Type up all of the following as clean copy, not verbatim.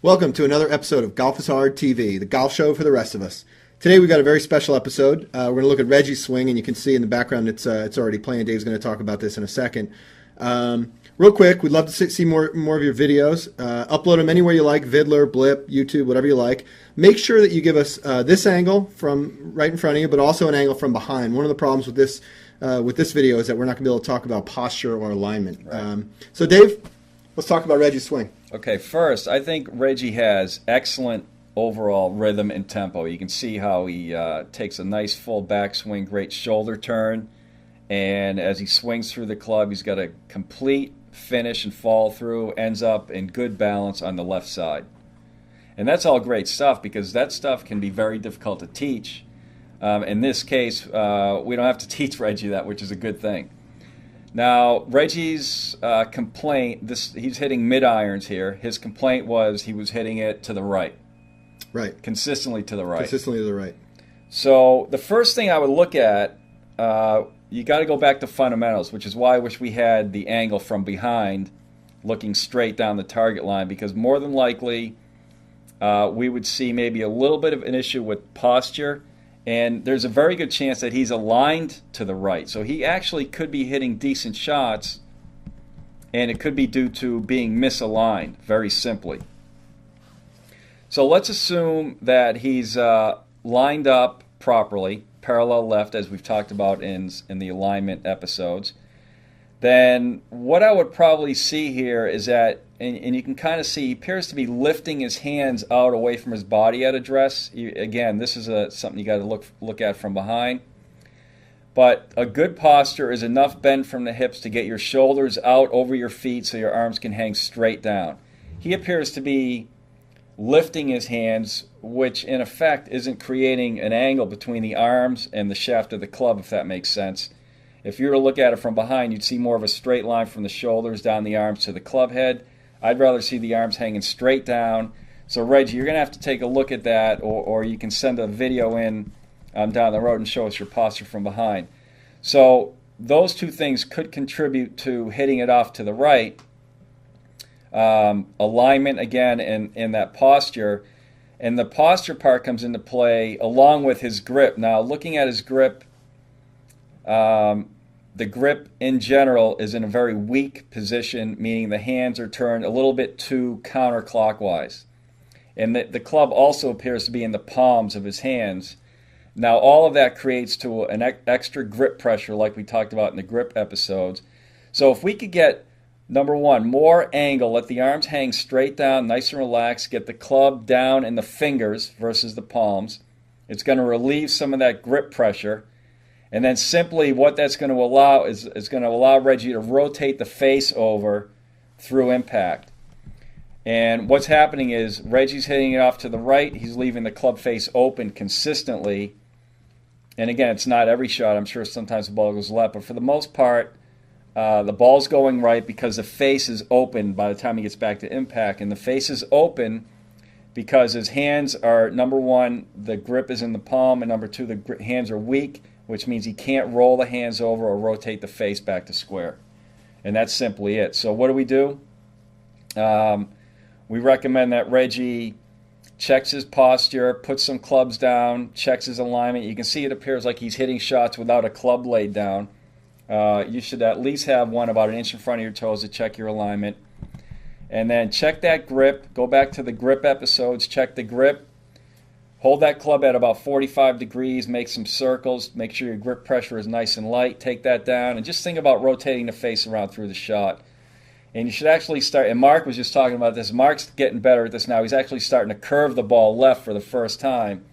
Welcome to another episode of Golf is Hard TV, the golf show for the rest of us. Today we've got a very special episode. We're going to look at Reggie's swing, and you can see in the background it's already playing. Dave's going to talk about this in a second. Real quick, we'd love to see more of your videos. Upload them anywhere you like, Vidler, Blip, YouTube, whatever you like. Make sure that you give us this angle from right in front of you, but also an angle from behind. One of the problems with this video is that we're not going to be able to talk about posture or alignment. Right. So Dave, let's talk about Reggie's swing. Okay, first, I think Reggie has excellent overall rhythm and tempo. You can see how he takes a nice full backswing, great shoulder turn, and as he swings through the club, he's got a complete finish and follow through, ends up in good balance on the left side. And that's all great stuff because that stuff can be very difficult to teach. In this case, we don't have to teach Reggie that, which is a good thing. Now, Reggie's complaint, he's hitting mid-irons here. His complaint was he was hitting it to the right. Right. Consistently to the right. Consistently to the right. So the first thing I would look at, you got to go back to fundamentals, which is why I wish we had the angle from behind looking straight down the target line, because more than likely we would see maybe a little bit of an issue with posture. And there's a very good chance that he's aligned to the right. So he actually could be hitting decent shots, and it could be due to being misaligned, very simply. So let's assume that he's lined up properly, parallel left, as we've talked about in the alignment episodes. Then what I would probably see here is that, and you can kind of see, he appears to be lifting his hands out away from his body at address. Again, this is something you got to look at from behind. But a good posture is enough bend from the hips to get your shoulders out over your feet so your arms can hang straight down. He appears to be lifting his hands, which in effect isn't creating an angle between the arms and the shaft of the club, if that makes sense. If you were to look at it from behind, you'd see more of a straight line from the shoulders down the arms to the club head. I'd rather see the arms hanging straight down. So, Reggie, you're going to have to take a look at that, or you can send a video in down the road and show us your posture from behind. So those two things could contribute to hitting it off to the right. Alignment, again, and that posture. And the posture part comes into play along with his grip. Now, looking at his grip, the grip in general is in a very weak position, meaning the hands are turned a little bit too counterclockwise. And the club also appears to be in the palms of his hands. Now, all of that creates to an extra grip pressure like we talked about in the grip episodes. So if we could get, number one, more angle, let the arms hang straight down, nice and relaxed, get the club down in the fingers versus the palms, it's going to relieve some of that grip pressure. And then simply what that's going to allow is going to allow Reggie to rotate the face over through impact. And what's happening is Reggie's hitting it off to the right. He's leaving the club face open consistently. And again, it's not every shot. I'm sure sometimes the ball goes left. But for the most part, the ball's going right because the face is open by the time he gets back to impact. And the face is open because his hands are, number one, the grip is in the palm, and number two, the hands are weak, which means he can't roll the hands over or rotate the face back to square. And that's simply it. So what do? We recommend that Reggie checks his posture, puts some clubs down, checks his alignment. You can see it appears like he's hitting shots without a club laid down. You should at least have one about an inch in front of your toes to check your alignment. And then check that grip. Go back to the grip episodes. Check the grip. Hold that club at about 45 degrees, make some circles, make sure your grip pressure is nice and light, take that down, and just think about rotating the face around through the shot. And you should actually start, and Mark was just talking about this, Mark's getting better at this now. He's actually starting to curve the ball left for the first time,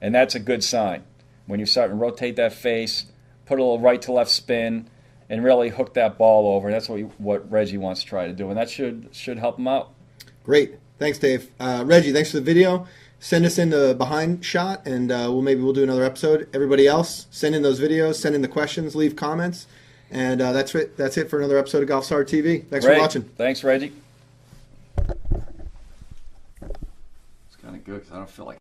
and that's a good sign. When you're starting to rotate that face, put a little right to left spin, and really hook that ball over. And that's what Reggie wants to try to do, and that should help him out. Great. Thanks, Dave. Reggie, thanks for the video. Send us in the behind shot, and we'll do another episode. Everybody else, send in those videos, send in the questions, leave comments, and that's it. That's it for another episode of Golf Star TV. Thanks for watching. Thanks, Reggie. It's kind of good because I don't feel like